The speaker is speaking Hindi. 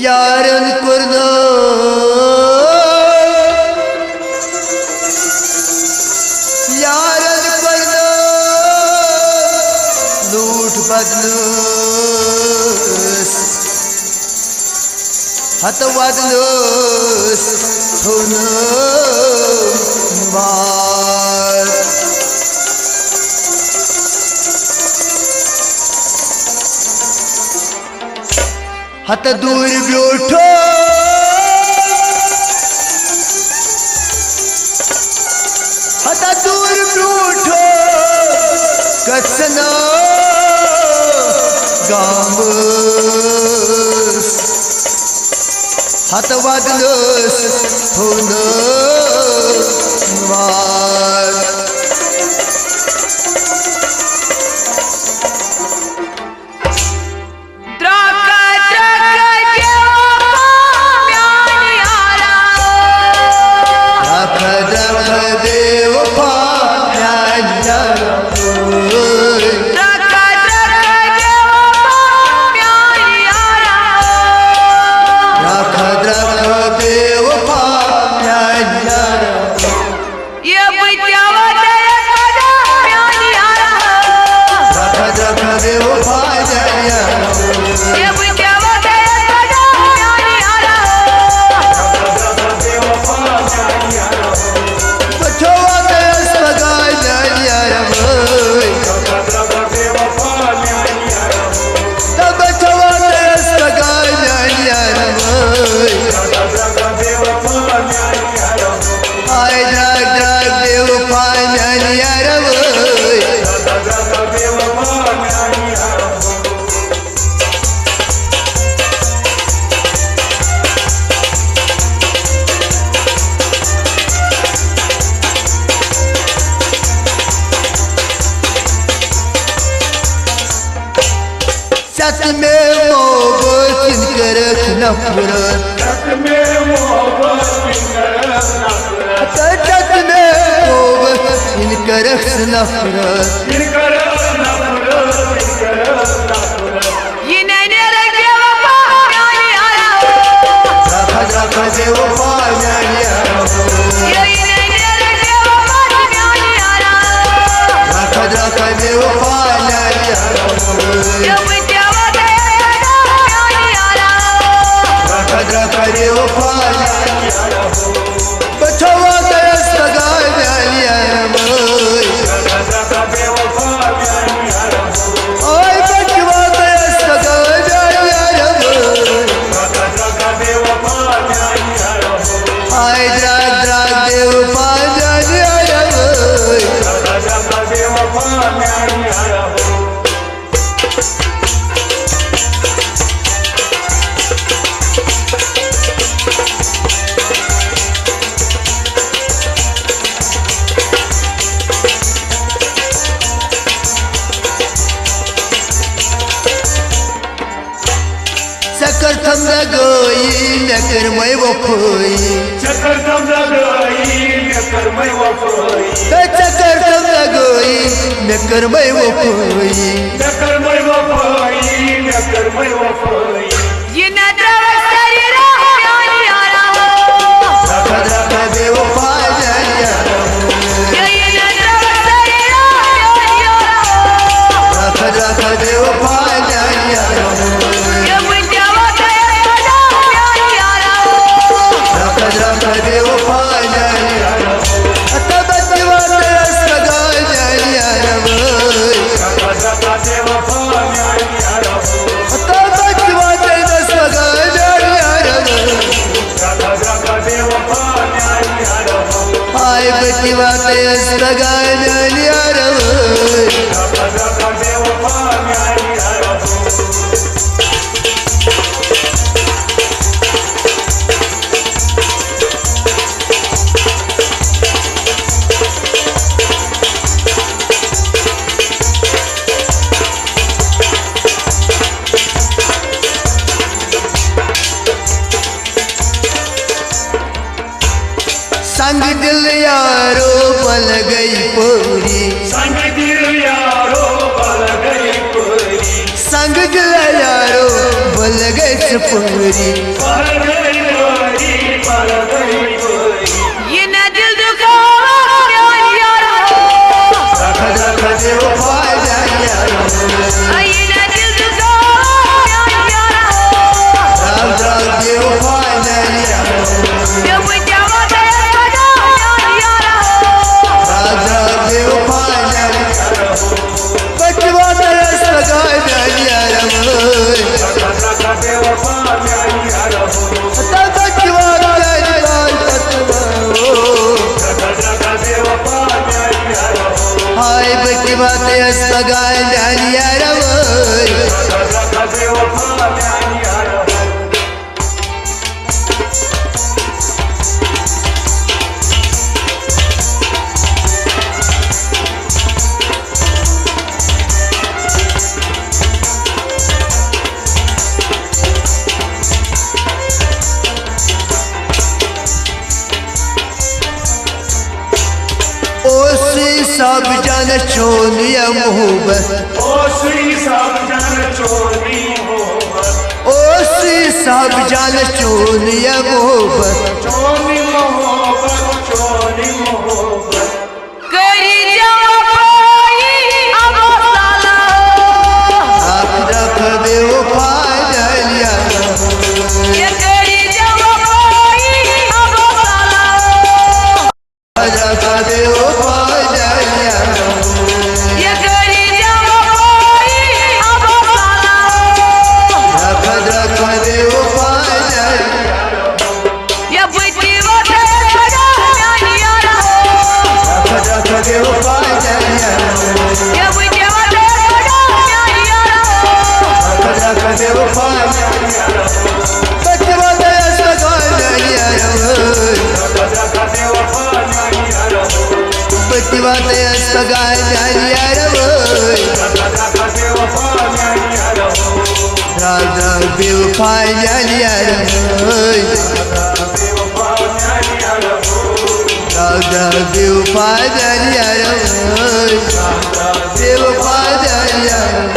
Yarın kurdu Yarın kurdu Loot badlus Hatta vadlus Hunum var Hatta दूर बैठो Hatta दूर बैठो कसना गामस Hatta vadlus hunum var सच में मोहब्बत इनकर नफरत सच में मोहब्बत इनकर नफरत ये नैने लगे वफा जाने आया रखा दे वफा जाने आया ये नैने लगे वफा जाने आया रखा दे वफा जाने आया करे वो पाया बचवा दस लगा जालिया मोय ओए बचवा दस लगा जालिया मोय आय द्राग द्राग देव पा जालिया मोय चक्कर थम लगोई नकर मैं वो खोई चक्कर थम लगोई नकर मैं वो खोई चक्कर थम लगोई नकर मैं वो खोई नकर मैं वो खोई नकर मैं वो खोई ये नदर सरीरा यानी आ रहा रखा दे वो पा जाया ये नदर सरीरा यानी आ रहा रखा दे वो पा जाया संग दिल यारो पल गई गैस पूरी ये न दिल दुखा यारा रख बेवफा जान यारा ये न दिल दुखा यारा रख बेवफा जान यारा ये मुझे वादा यारा रख बेवफा जान यारा बचवा तेरा सगा जान यारा हाय बच्ची बातें सगा जान यारा सब जान छोनिया मोहब्बत ओसी सब जान छोनी मोहब्बत ओसी सब जान छोनिया मोहब्बत छोनी मोहब्बत छोनी मोहब्बत करी जवाई अब साला आप रख बेवफा जान यारा ये करी जवाई अब साला रख बेवफा ये करी जवाई अब साला रख बेवफा जान ये बुद्धि वादा यारा रख बेवफा जान यारा ये बुद्धि वादा यारा रख बेवफा जान यारा बचवा तेरा सगा जान यारा बचवा तेरा सगा जान यारा राजा बेवफा जान यारा राजा बेवफा जान यारा बेवफा जान यारा